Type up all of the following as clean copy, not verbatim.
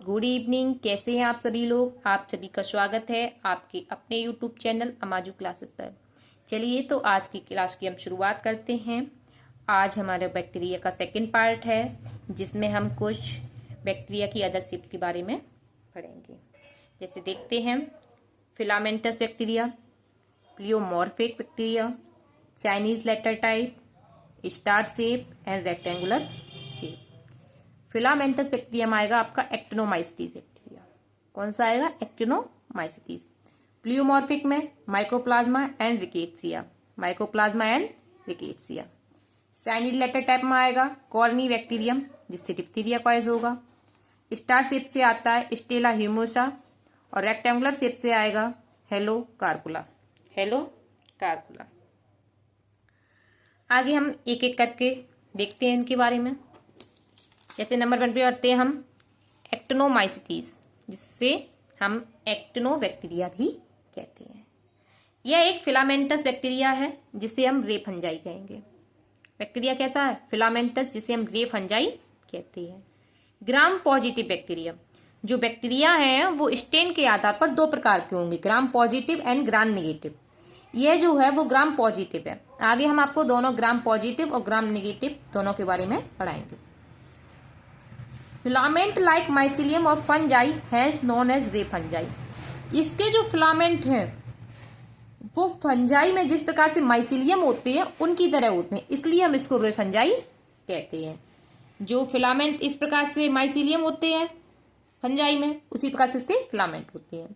Good evening. कैसे हैं आप सभी लोग। आप सभी का स्वागत है आपके अपने यूट्यूब चैनल अमाजू क्लासेस पर। चलिए तो आज की क्लास की हम शुरुआत करते हैं। आज हमारे बैक्टीरिया का सेकंड पार्ट है जिसमें हम कुछ बैक्टीरिया की अदर शिप्स के बारे में पढ़ेंगे। जैसे देखते हैं filamentous bacteria, pleomorphic bacteria, Chinese letter type, star shape and rectangular shape. Filamentous bacteria में आएगा आपका एक्टिनोमाइसीटीज बैक्टीरिया। कौन सा आएगा? एक्टिनोमाइसीटीज। प्लियोमॉर्फिक में mycoplasma and rickettsia, mycoplasma and rickettsia. Chinese letter type में आएगा कॉर्नी बैक्टीरियम जिससे डिप्थीरिया कॉइज होगा। स्टार शेप से आता है स्टेला ह्यूमोसा और रेक्टेंगुलर शेप से आएगा हेलो कार्कुला, हेलो कार्कुला। आगे हम एक एक करके देखते हैं इनके बारे में। जैसे नंबर 1 पे पढ़ते हैं हम एक्टिनोमाइसीटीज जिससे हम एक्टिनोबैक्टीरिया भी कहते हैं। यह एक फिलामेंटस बैक्टीरिया है जिसे हम रे फंजाई कहेंगे। बैक्टीरिया कैसा है? फिलामेंटस जिसे हम रे फंजाई कहते हैं। ग्राम पॉजिटिव बैक्टीरिया, जो बैक्टीरिया है वो स्टेन के आधार पर दो प्रकार के होंगे, gram positive and gram negative. यह जो है वो ग्राम पॉजिटिव है। आगे हम आपको दोनों ग्राम पॉजिटिव और ग्राम नेगेटिव दोनों के बारे में पढ़ाएंगे। फिलामेंट लाइक माइसिलियम और फंजाई हैज नोन एज रे फंजाई। इसके जो फिलामेंट हैं वो फंजाई में जिस प्रकार से माइसिलियम होते हैं उनकी तरह होते हैं, इसलिए हम इसको रे फंजाई कहते हैं। जो फिलामेंट इस प्रकार से माइसिलियम होते हैं फंजाई में, उसी प्रकार से इसके फिलामेंट होते हैं।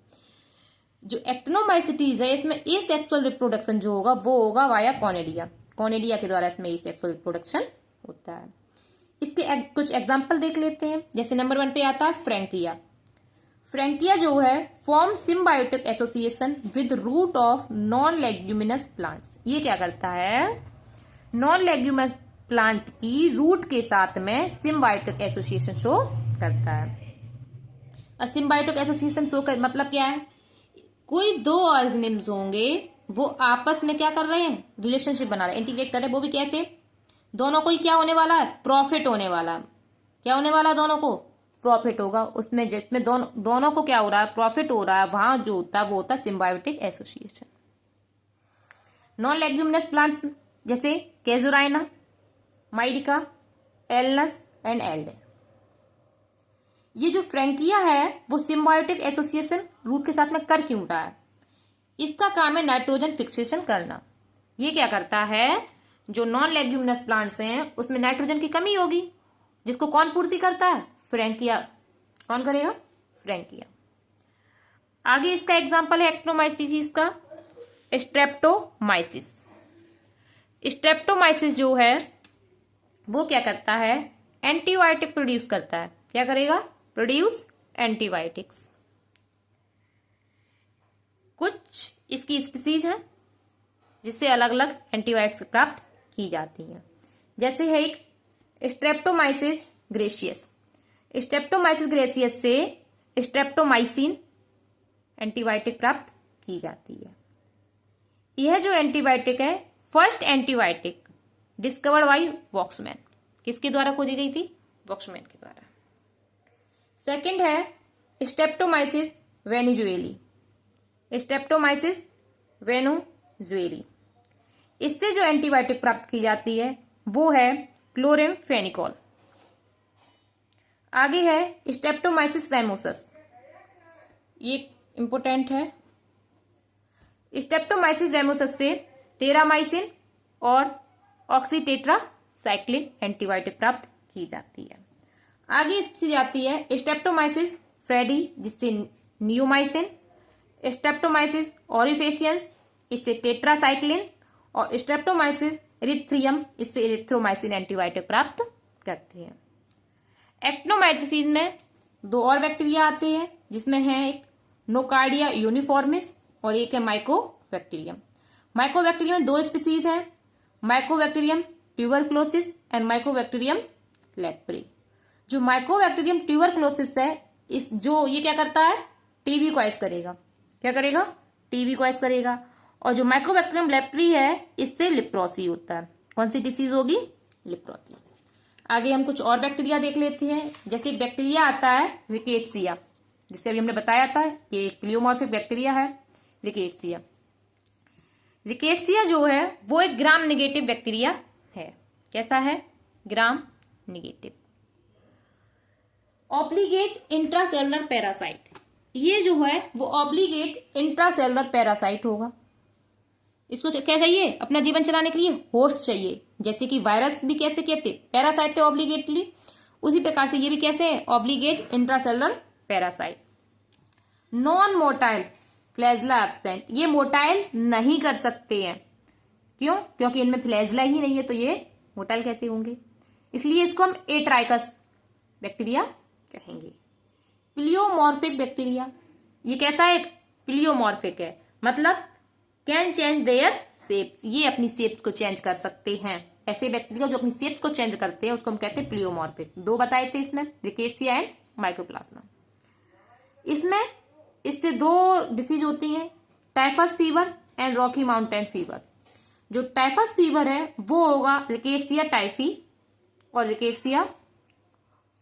जो एक्टिनोमाइसीटीज है इसमें एसेक्सुअल रिप्रोडक्शन जो होगा वो होगा वाया कॉनेडिया, कॉनेडिया के द्वारा इसमें एसेक्सुअल रिप्रोडक्शन होता है। इसके कुछ एग्जाम्पल देख लेते हैं। जैसे नंबर 1 पे आता है फ्रैंकिया। फ्रैंकिया जो है form symbiotic association with root of non leguminous plants. ये क्या करता है? नॉन लेग्यूमिनस प्लांट की रूट के साथ में सिम्बायोटिक एसोसिएशन शो करता है। सिम्बायोटिक एसोसिएशन शो कर मतलब क्या है? कोई दो ऑर्गेनिज्म होंगे वो आपस में क्या कर रहे हैं? रिलेशनशिप बना रहे हैं, इंटीग्रेट कर रहे हैं। वो भी कैसे? दोनों को क्या होने वाला है? प्रॉफिट होने वाला है। क्या होने वाला है? दोनों को प्रॉफिट होगा। उसमें जिसमें दोनों को क्या हो रहा है? प्रॉफिट हो रहा है। वहां जो होता है वो होता है symbiotic association. Non leguminous plants जैसे कैजुराइना, माइडिका, एलनस एंड एल्डे। ये जो फ्रैंकिया है वो सिम्बायोटिक एसोसिएशन रूट के साथ में कर क्यों रहा है? इसका काम है नाइट्रोजन फिक्सेशन करना। ये क्या करता है? जो नॉन लेग्यूमिनस प्लांट्स हैं उसमें नाइट्रोजन की कमी होगी जिसको कौन पूर्ति करता है? फ्रैंकिया। कौन करेगा? फ्रैंकिया। आगे इसका एग्जांपल है एक्टिनोमाइसीस का स्ट्रेप्टोमाइसिस। स्ट्रेप्टोमाइसिस जो है वो क्या करता है? एंटीबायोटिक प्रोड्यूस करता है। क्या करेगा? Produce antibiotics. कुछ इसकी स्पीसीज है जिससे अलग अलग एंटीबायोटिक्स प्राप्त की जाती हैं। जैसे है एक स्ट्रेप्टोमाइसिस ग्रेसियस। स्ट्रेप्टोमाइसिस ग्रेसियस से स्ट्रेप्टोमाइसिन एंटीबायोटिक प्राप्त की जाती है। यह जो एंटीबायोटिक है first antibiotic discovered by Voxman. किसके द्वारा खोजी गई थी? वॉक्समैन के द्वारा। सेकंड है स्ट्रेप्टोमाइसिस वेनिजुएली। स्ट्रेप्टोमाइसिस वेनिजुएली, इससे जो एंटीबायोटिक प्राप्त की जाती है वो है क्लोरेमफेनिकोल। आगे है स्ट्रेप्टोमाइसिस राइमोसस। ये इंपोर्टेंट है। स्ट्रेप्टोमाइसिस राइमोसस से टेरामाइसिन और ऑक्सीटेट्रासाइक्लिन एंटीबायोटिक प्राप्त की जाती है। आगे इससे जाती है स्ट्रेप्टोमाइसिस फ्रेडी जिससे नियोमाइसिन, स्ट्रेप्टोमाइसिस ऑरिफेसियंस इससे टेट्रासाइक्लिन और स्ट्रेप्टोमाइसिस एरिथ्रियम इससे एरिथ्रोमाइसिन एंटीबायोटिक प्राप्त करते हैं। एक्टिनोमाइसीस में दो और बैक्टीरिया आते हैं जिसमें है एक नोकार्डिया यूनिफॉर्मिस और एक है माइकोबैक्टीरियम। माइकोबैक्टीरियम में दो स्पीसीज है, Mycobacterium tuberculosis and Mycobacterium leprae. जो माइकोबैक्टीरियम ट्यूबरक्लोसिस है ये क्या करता है? टीबी कॉइज करेगा। क्या करेगा? टीबी कॉइज करेगा। और जो माइकोबैक्टीरियम लेप्री है इससे लिप्रोसी होता है। कौन सी डिसीज होगी? लिप्रोसी। आगे हम कुछ और बैक्टीरिया देख लेते हैं। जैसे एक बैक्टीरिया आता है रिकेट्सिया, जिससे अभी हमने बताया था कि एक प्लियोमॉर्फिक बैक्टीरिया है रिकेट्सिया। रिकेट्सिया जो है वो एक ग्राम नेगेटिव बैक्टीरिया है। कैसा है? Gram negative. Obligate intracellular parasite, ये जो है वो ऑब्लिगेट इंट्रासेलुलर पैरासाइट होगा। इसको क्या चाहिए? अपना जीवन चलाने के लिए होस्ट चाहिए। जैसे कि वायरस भी कैसे कहते पैरासाइट थे ऑब्लिगेटली, उसी प्रकार से ये भी कैसे है? Obligate intracellular parasite. Non motile flagella absent, ये मोटाइल नहीं कर सकते हैं। क्यों? क्योंकि इनमें फ्लैजला ही नहीं है, तो ये मोटाइल कैसे होंगे? इसलिए इसको हम एट्राइकस बैक्टीरिया कहेंगे। प्लियोमॉर्फिक बैक्टीरिया, ये कैसा है? प्लियोमॉर्फिक है, मतलब कैन चेंज देयर शेप, ये अपनी शेप को चेंज कर सकते हैं। ऐसे बैक्टीरिया जो अपनी शेप को चेंज करते हैं उसको हम कहते हैं प्लियोमॉर्फिक। दो बताए थे इसमें, रिकेट्सिया एंड माइकोप्लाज्मा। इसमें इससे दो डिसीज होती हैं, typhus fever and Rocky mountain fever. जो टाइफस फीवर है वो होगा रिकेट्सिया टाइफी और रिकेट्सिया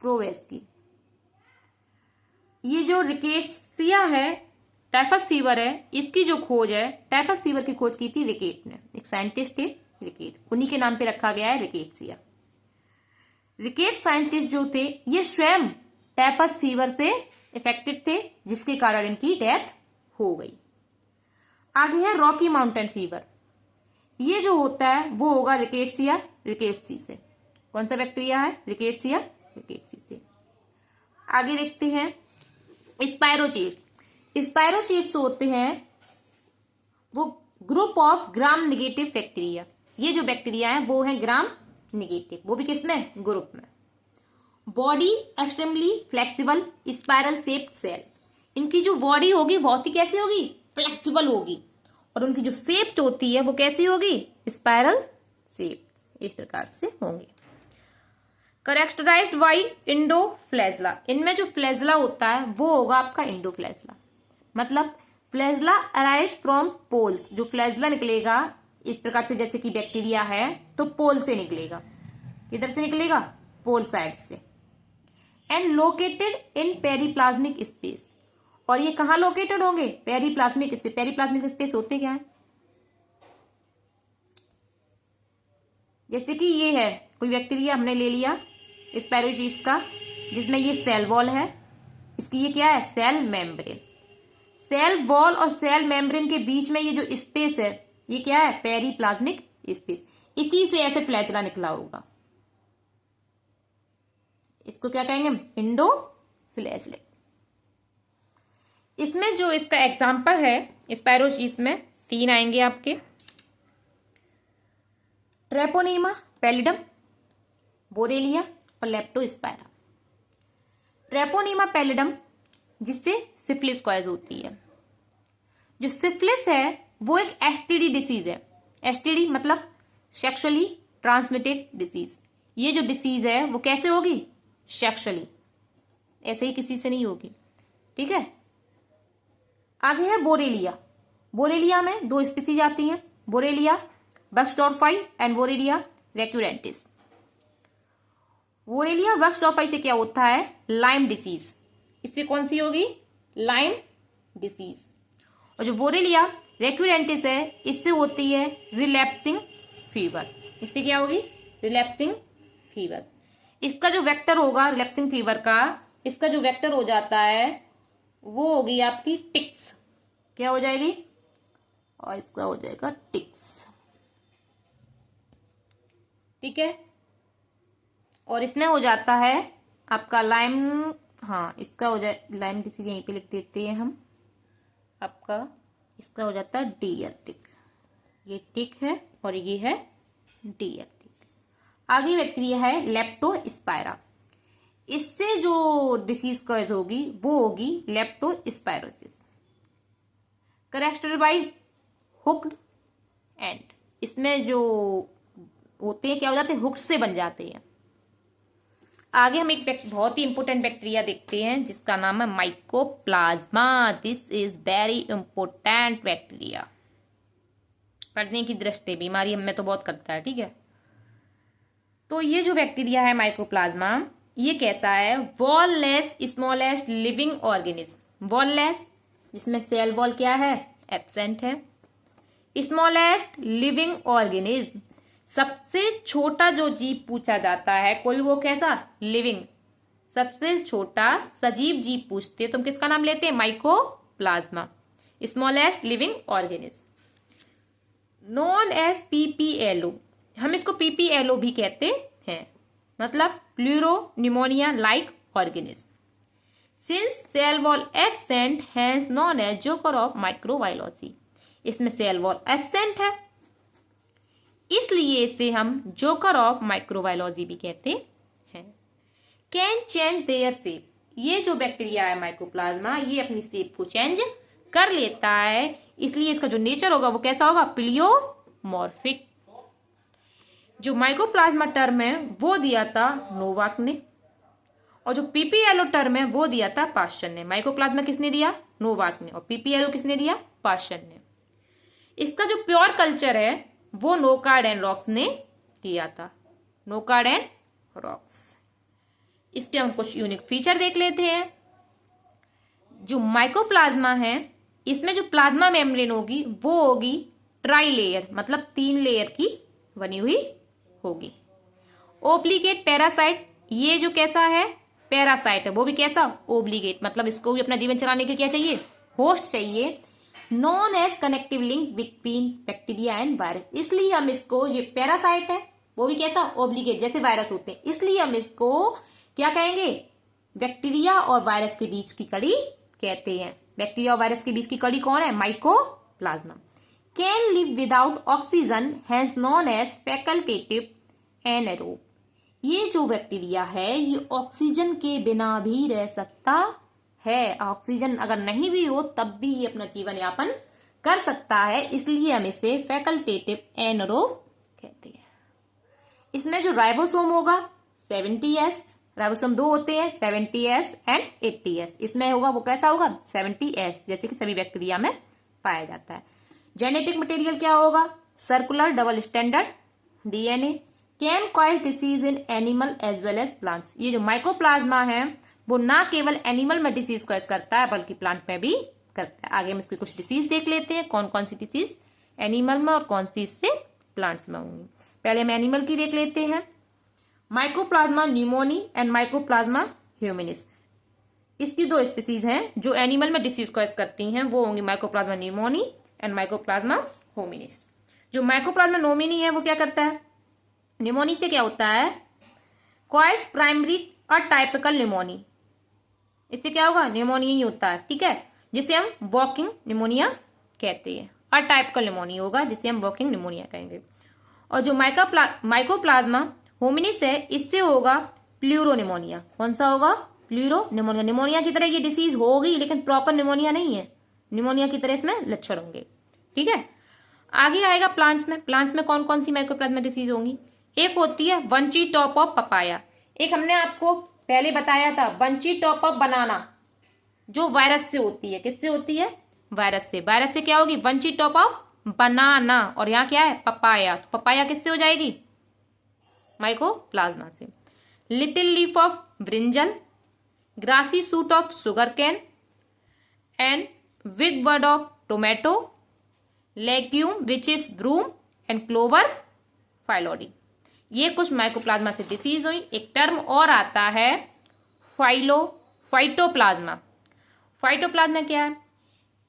प्रोवेस्की। ये जो रिकेट्सिया है, टाइफस फीवर है, इसकी जो खोज है, टाइफस फीवर की खोज की थी रिकेट ने, एक साइंटिस्ट थे रिकेट, उन्हीं के नाम पे रखा गया है रिकेट्सिया। रिकेट साइंटिस्ट जो थे ये स्वयं टाइफस फीवर से इफेक्टेड थे, जिसके कारण इनकी डेथ हो गई। आगे है रॉकी माउंटेन फीवर, ये जो होता है वो होगा रिकेट्सिया रिकेट्सी से। कौन सा बैक्टीरिया है? रिकेट्सिया रिकेट्सी से। आगे देखते हैं स्पाइरोचीट। स्पाइरोचीट्स होते हैं वो group of gram negative bacteria. ये जो बैक्टीरिया है वो है ग्राम नेगेटिव, वो भी किसमें? ग्रुप में। Body extremely flexible spiral shaped cell, इनकी जो बॉडी होगी बहुत ही कैसी होगी? फ्लेक्सिबल होगी, और उनकी जो शेप होती है वो कैसी होगी? स्पाइरल शेप, इस प्रकार से होंगे। करेक्टराइज्ड बाई इंडोफ्लैजला, इनमें जो फ्लैजला होता है वो होगा आपका इंडोफ्लैजला, मतलब फ्लैजला अराइज्ड फ्रॉम पोल्स। जो फ्लैजला निकलेगा इस प्रकार से, जैसे कि बैक्टीरिया है तो पोल से निकलेगा। किधर से निकलेगा? पोल साइड से। And located in periplasmic space, और ये कहां लोकेटेड होंगे? Periplasmic space. पेरीप्लाज्मिक स्पेस होते क्या है? जैसे कि ये है कोई बैक्टीरिया हमने ले लिया स्पाइरोचीट्स का, जिसमें ये सेल वॉल है, इसकी ये क्या है? Cell membrane. सेल वॉल और सेल मेम्ब्रेन के बीच में ये जो स्पेस है ये क्या है? Periplasmic space. इसी से ऐसे फ्लैजला निकला होगा, इसको क्या कहेंगे? इंडोफ्लैजले। इसमें जो इसका एग्जांपल है स्पाइरोचीट्स में 3 आएंगे आपके, ट्रेपोनीमा पैलिडम, बोरेलिया और लेप्टोस्पाइरा। ट्रेपोनीमा पैलिडम जिससे सिफिलिस कॉज होती है। जो सिफिलिस है वो एक एसटीडी डिसीज है। एसटीडी मतलब सेक्सुअली ट्रांसमिटेड डिसीज। ये जो डिसीज है वो कैसे होगी? सेक्सुअली, ऐसे ही किसी से नहीं होगी। ठीक है। आगे है बोरेलिया। बोरेलिया में 2 स्पीसीज आती हैं, बोरेलिया बक्सडॉर्फाई एंड बोरेलिया रेक्यूरेंटिस। बोरेलिया बक्सडॉर्फाई से क्या होता है? Lime disease. इससे कौन सी होगी? Lime disease. और जो बोरेलिया रेक्यूरेंटिस है इससे होती है रिलैप्सिंग फीवर। इससे क्या होगी? Relapsing fever. इसका जो वेक्टर होगा रिलैप्सिंग फीवर का, इसका जो वेक्टर हो जाता है वो होगी आपकी टिक्स। क्या हो जाएगी? और इसका हो जाएगा टिक्स। ठीक है। और इसमें हो जाता है आपका लाइम, हाँ इसका हो जाए लाइम डिसीज, यहीं पे लिख देते हैं हम आपका। इसका हो जाता है डियर टिक। ये टिक है और ये है डियर टिक। आगे बैक्टीरिया है लेप्टोस्पाइरा। इससे जो डिसीज कॉज होगी वो होगी leptospirosis. Corrected bye hooked and, इसमें जो होते हैं क्या हो जाते हैं? हुक्ड से बन जाते हैं। आगे हम एक बहुत ही इंपोर्टेंट बैक्टीरिया देखते हैं जिसका नाम है mycoplasma. This is very important bacteria. करने की दृष्टि बीमारी हमें तो बहुत करता है। ठीक है। तो ये जो बैक्टीरिया है माइकोप्लाज्मा, ये कैसा है? Wall less smallest living organism. Wall less, जिसमें सेल वॉल क्या है? एब्सेंट है। स्मॉलेस्ट लिविंग ऑर्गेनिज्म, सबसे छोटा जो जीव पूछा जाता है कोई, वो कैसा? लिविंग, सबसे छोटा सजीव जीव पूछते हैं तो हम किसका नाम लेते हैं? Mycoplasma, smallest living organism. Known as PPLO, हम इसको पीपीएलओ भी कहते हैं, मतलब pleuropneumonia like organism. Since cell wall absent has known as joker of microbiology, इसमें सेल वॉल एब्सेंट है इसलिए इसे हम जोकर ऑफ माइक्रोबायोलॉजी भी कहते हैं। कैन चेंज देयर शेप, ये जो बैक्टीरिया है माइकोप्लाज्मा, ये अपनी शेप को चेंज कर लेता है, इसलिए इसका जो नेचर होगा वो कैसा होगा? प्लियोमॉर्फिक। जो माइकोप्लाज्मा टर्म है वो दिया था नोवाक ने, और जो पीपीएलओ टर्म है वो दिया था पाश्चर ने। माइकोप्लाज्मा किसने दिया? नोवाक ने। और पीपीएलओ किसने दिया? पाश्चर ने। इसका जो प्योर कल्चर है वो नोकार्ड एंड रॉक्स ने किया था। नोकार्ड एंड रॉक्स। इसके हम कुछ यूनिक फीचर देख लेते हैं। जो माइकोप्लाज्मा है, इसमें जो प्लाज्मा मेम्ब्रेन होगी वो होगी ट्राई लेयर, मतलब 3 लेयर की बनी हुई होगी। ओब्लिगेट पैरासाइट, ये जो कैसा है? पैरासाइट है, वो भी कैसा? ओब्लिगेट, मतलब इसको भी अपना जीवन चलाने के लिए क्या चाहिए? होस्ट चाहिए। Known as connective link between bacteria and virus, इसलिए हम इसको, ये पैरासाइट है वो भी कैसा? ओब्लिगेट, जैसे वायरस होते हैं, इसलिए हम इसको क्या कहेंगे? बैक्टीरिया और वायरस के बीच की कड़ी कहते हैं। बैक्टीरिया और वायरस के बीच की कड़ी कौन है? Mycoplasma. Can live without oxygen has known as facultative anaerobe, ये जो बैक्टीरिया है ये ऑक्सीजन के बिना भी रह सकता है। ऑक्सीजन अगर नहीं भी हो तब भी ये अपना जीवन यापन कर सकता है, इसलिए हम इसे फैकल्टेटिव एनारोब कहते हैं। इसमें जो राइबोसोम होगा 70S, राइबोसोम 2 होते हैं, 70S एंड 80S। इसमें होगा वो कैसा होगा? 70S, जैसे कि सभी बैक्टीरिया में पाया जाता है। जेनेटिक मटेरियल क्या होगा? Circular double standard DNA. Can cause disease in animal as well as plants, ये जो माइकोप्लाज्मा है वो ना केवल एनिमल में डिसीज कॉज करता है बल्कि प्लांट में भी करता है। आगे हम इसकी कुछ डिसीज देख लेते हैं, कौन कौन सी डिसीज एनिमल में और कौन सी इससे प्लांट्स में होंगी। पहले हम एनिमल की देख लेते हैं। माइकोप्लाज्मा न्यूमोनी एंड माइकोप्लाज्मा ह्यूमिनिस, इसकी 2 स्पीसीज हैं जो एनिमल में डिसीज कॉज करती हैं, वो होंगी mycoplasma pneumoniae and mycoplasma hominis. जो माइकोप्लाज्मा नोमिनी है वो क्या करता है? न्यूमोनी से क्या होता है? कॉइज प्राइमरी अटाइपिकल न्यूमोनी, इससे क्या होगा? न्यूमोनिया ही होता है, ठीक है, जिसे हम वॉकिंग न्यूमोनिया कहते हैं। अटाइपिकल न्यूमोनिया होगा जिसे हम वॉकिंग न्यूमोनिया कहेंगे। और जो माइकोप्लाज्मा होमिनिस है, इससे होगा प्लूरोनिमोनिया। कौन सा होगा? प्लूरोनिमोनिया। निमोनिया की तरह ये डिसीज होगी लेकिन प्रॉपर निमोनिया नहीं है, निमोनिया की तरह इसमें लक्षण होंगे, ठीक है। आगे आएगा प्लांट्स में। प्लांट्स में कौन कौन सी माइकोप्लाज्मा डिसीज होंगी? एक होती है बंची टॉप ऑफ पपाया, एक हमने आपको पहले बताया था बंची टॉप ऑफ बनाना, जो वायरस से होती है। किससे होती है? वायरस से। वायरस से क्या होगी? बंची टॉप ऑफ बनाना। और यहाँ क्या है? पपाया। तो पपाया किससे हो जाएगी? माइकोप्लाज्मा से। Little leaf of brinjal, grassy shoot of sugar cane and big bud of tomato, legume witches broom and clover phyllody. ये कुछ माइकोप्लाज्मा से डिसीज हुई। एक टर्म और आता है फाइटोप्लाज्मा। फाइटोप्लाज्मा क्या है?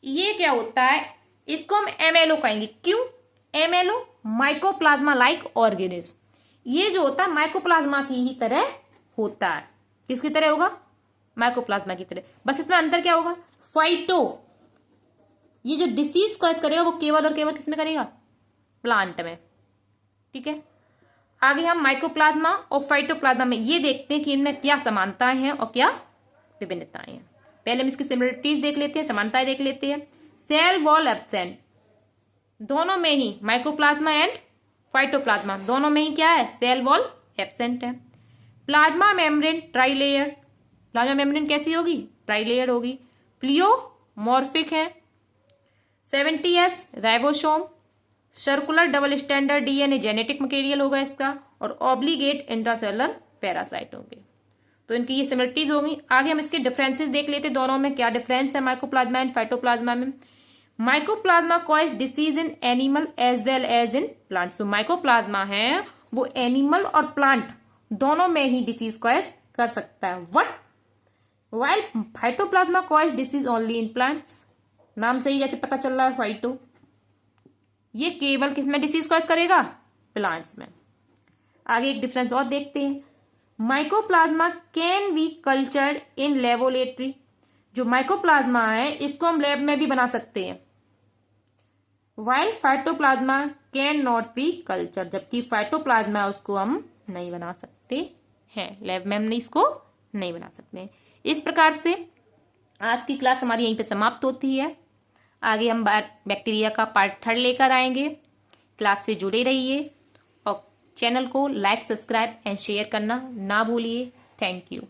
ये क्या होता है? इसको हम एमएलओ कहेंगे। क्यों एमएलओ? Mycoplasma like organism. ये जो होता है माइकोप्लाज्मा की ही तरह होता है। किसकी तरह होगा? माइकोप्लाज्मा की तरह, बस इसमें अंतर क्या होगा? फाइटो, ये जो डिसीज कॉज करेगा वो केवल और केवल किसमें करेगा? प्लांट में, ठीक है। आगे हम माइकोप्लाज्मा और फाइटोप्लाज्मा में ये देखते हैं कि इनमें क्या समानताएं हैं और क्या विभिन्नताएं हैं। पहले हम इसकी सिमिलरिटीज देख लेते हैं, समानताएं देख लेते हैं। सेल वॉल एब्सेंट, दोनों में ही माइकोप्लाज्मा एंड फाइटोप्लाज्मा दोनों में ही क्या है? सेल वॉल एब्सेंट है। प्लाज्मा मेम्ब्रेन ट्राइलेयर, प्लाज्मा मेम्ब्रेन कैसी होगी? ट्राइलेयर होगी। प्लियोमॉर्फिक है। 70S ribosome, circular double standard DNA genetic material होगा इसका, और ऑब्लिगेट इंट्रासेलुलर पैरासाइट होंगे। तो इनकी ये सिमिलरिटीज होंगी। आगे हम इसके डिफरेंसेस देख लेते दोनों में, क्या डिफरेंस है माइकोप्लाज्मा एंड फाइटोप्लाज्मा में। Mycoplasma cause disease in animal as well as in plant. So mycoplasma है वो एनिमल और प्लांट दोनों में ही डिसीज कॉज कर सकता है। What while phytoplasma cause disease only in plants. नाम से ही जैसे पता चल रहा है फाइटो, ये केवल किसमें डिसीज कॉज करेगा, प्लांट्स में। आगे एक डिफरेंस और देखते हैं, mycoplasma can be cultured in laboratory. जो माइकोप्लाज्मा है इसको हम लैब में भी बना सकते हैं, while phytoplasma can not be culture. जबकि फाइटोप्लाज्मा उसको हम नहीं बना सकते हैं, लैब में हम इसको नहीं बना सकते। इस प्रकार से आज की क्लास हमारी यहीं पे समाप्त होती है। आगे हम बैक्टीरिया का पार्ट 3 लेकर आएंगे। क्लास से जुड़े रहिए और चैनल को लाइक, सब्सक्राइब एंड शेयर करना ना भूलिए। Thank you.